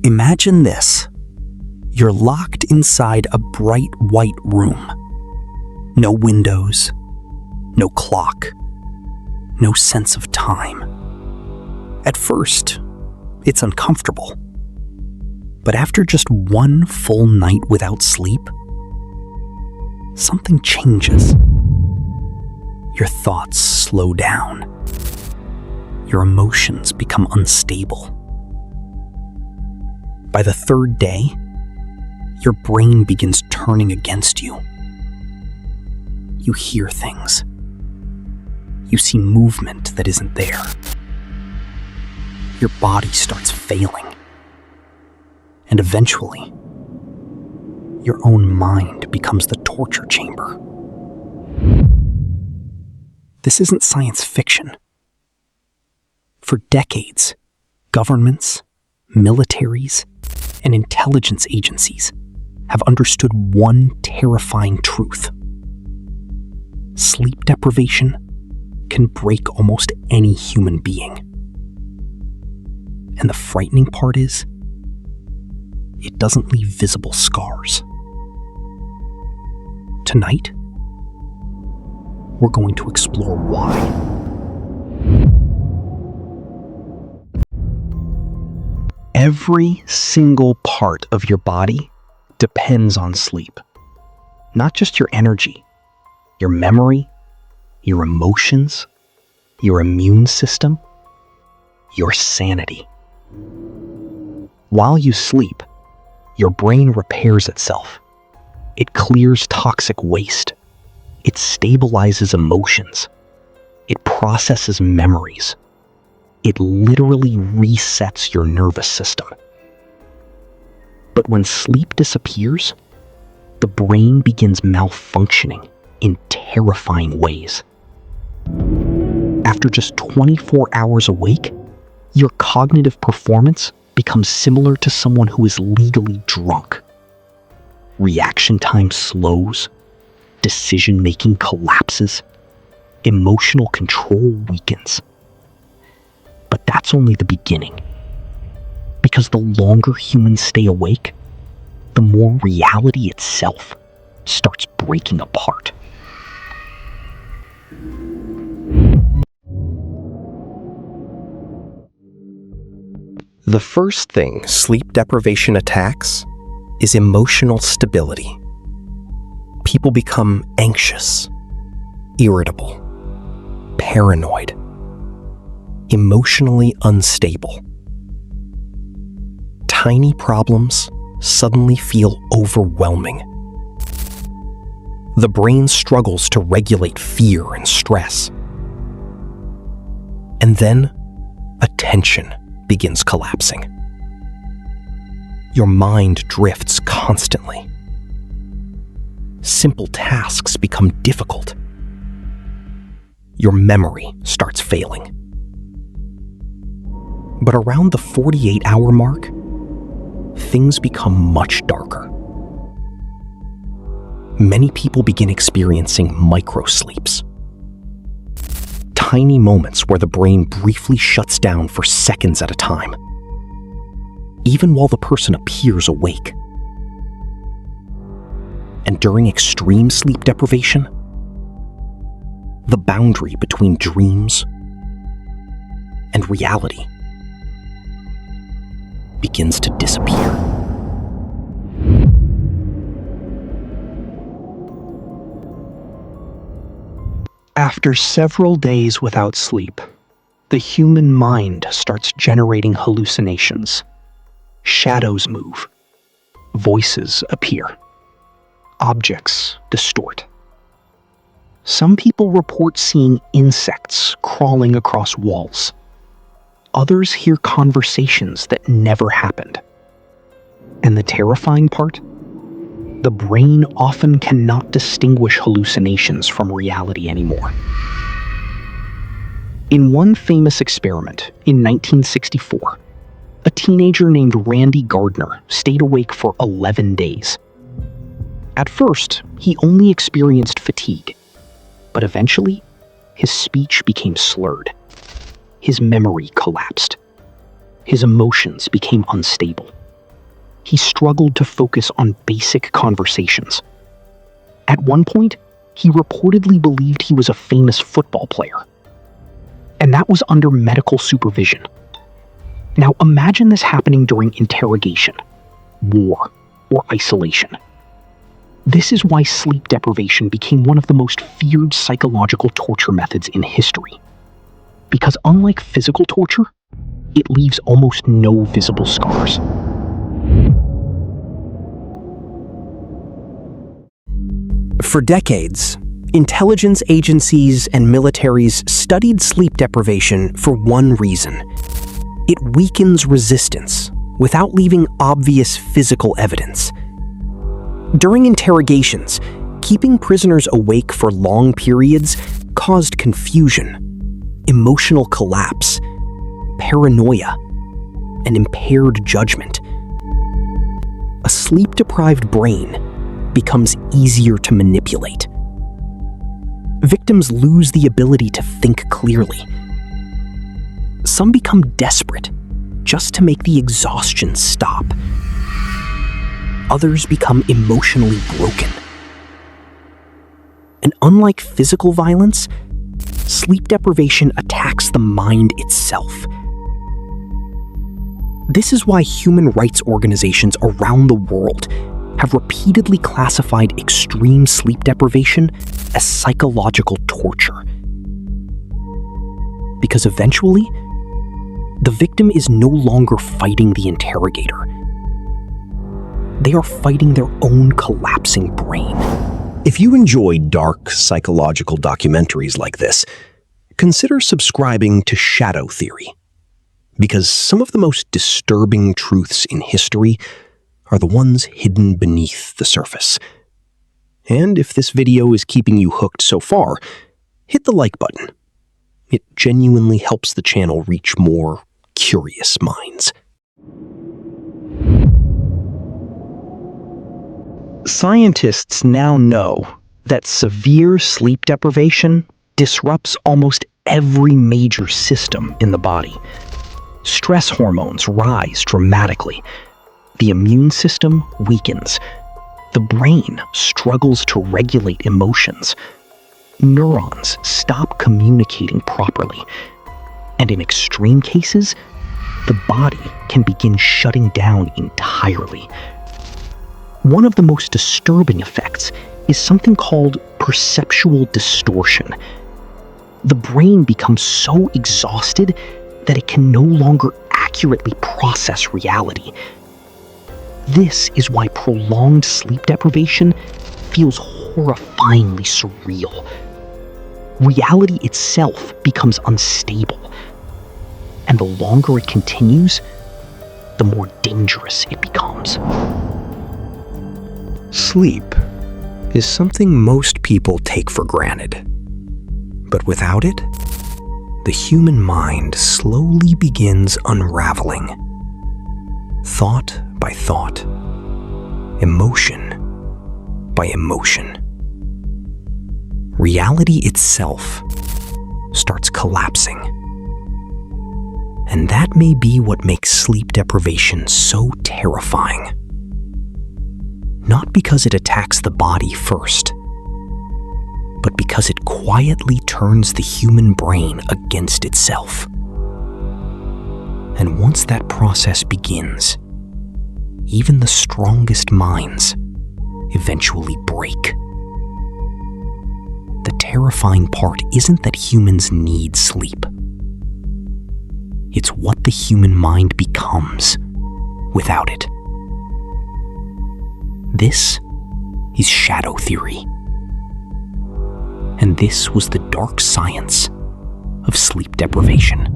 Imagine this. You're locked inside a bright white room. No windows, no clock, no sense of time. At first, it's uncomfortable. But after just one full night without sleep, something changes. Your thoughts slow down. Your emotions become unstable. By the third day, your brain begins turning against you. You hear things. You see movement that isn't there. Your body starts failing. And eventually, your own mind becomes the torture chamber. This isn't science fiction. For decades, governments, militaries, and intelligence agencies have understood one terrifying truth. Sleep deprivation can break almost any human being. And the frightening part is, it doesn't leave visible scars. Tonight, we're going to explore why. Every single part of your body depends on sleep. Not just your energy, your memory, your emotions, your immune system, your sanity. While you sleep, your brain repairs itself. It clears toxic waste. It stabilizes emotions. It processes memories. It literally resets your nervous system. But when sleep disappears, the brain begins malfunctioning in terrifying ways. After just 24 hours awake, your cognitive performance becomes similar to someone who is legally drunk. Reaction time slows, decision-making collapses, emotional control weakens. But that's only the beginning. Because the longer humans stay awake, the more reality itself starts breaking apart. The first thing sleep deprivation attacks is emotional stability. People become anxious, irritable, paranoid, emotionally unstable. Tiny problems suddenly feel overwhelming. The brain struggles to regulate fear and stress. And then, attention begins collapsing. Your mind drifts constantly. Simple tasks become difficult. Your memory starts failing. But around the 48-hour mark, things become much darker. Many people begin experiencing microsleeps. Tiny moments where the brain briefly shuts down for seconds at a time, even while the person appears awake. And during extreme sleep deprivation, the boundary between dreams and reality begins to disappear. After several days without sleep, the human mind starts generating hallucinations. Shadows move. Voices appear. Objects distort. Some people report seeing insects crawling across walls. Others hear conversations that never happened. And the terrifying part? The brain often cannot distinguish hallucinations from reality anymore. In one famous experiment, in 1964, a teenager named Randy Gardner stayed awake for 11 days. At first, he only experienced fatigue, but eventually, his speech became slurred. His memory collapsed. His emotions became unstable. he struggled to focus on basic conversations. At one point, he reportedly believed he was a famous football player. And that was under medical supervision. Now imagine this happening during interrogation, war, or isolation. This is why sleep deprivation became one of the most feared psychological torture methods in history. Because unlike physical torture, it leaves almost no visible scars. For decades, intelligence agencies and militaries studied sleep deprivation for one reason. It weakens resistance without leaving obvious physical evidence. During interrogations, keeping prisoners awake for long periods caused confusion, emotional collapse, paranoia, and impaired judgment. A sleep-deprived brain becomes easier to manipulate. Victims lose the ability to think clearly. Some become desperate just to make the exhaustion stop. Others become emotionally broken. And unlike physical violence, sleep deprivation attacks the mind itself. This is why human rights organizations around the world have repeatedly classified extreme sleep deprivation as psychological torture. Because eventually, the victim is no longer fighting the interrogator. They are fighting their own collapsing brain. If you enjoy dark psychological documentaries like this, consider subscribing to Shadow Theory, because some of the most disturbing truths in history are the ones hidden beneath the surface. And if this video is keeping you hooked so far, hit the like button. It genuinely helps the channel reach more curious minds. Scientists now know that severe sleep deprivation disrupts almost every major system in the body. Stress hormones rise dramatically. The immune system weakens. The brain struggles to regulate emotions. Neurons stop communicating properly. And in extreme cases, the body can begin shutting down entirely. One of the most disturbing effects is something called perceptual distortion. The brain becomes so exhausted that it can no longer accurately process reality. This is why prolonged sleep deprivation feels horrifyingly surreal. Reality itself becomes unstable, and the longer it continues, the more dangerous it becomes. Sleep is something most people take for granted. But without it, the human mind slowly begins unraveling. Thought by thought, emotion by emotion. Reality itself starts collapsing. And that may be what makes sleep deprivation so terrifying. Not because it attacks the body first, but because it quietly turns the human brain against itself. And once that process begins, even the strongest minds eventually break. The terrifying part isn't that humans need sleep. It's what the human mind becomes without it. This is Shadow Theory. And this was the dark science of sleep deprivation.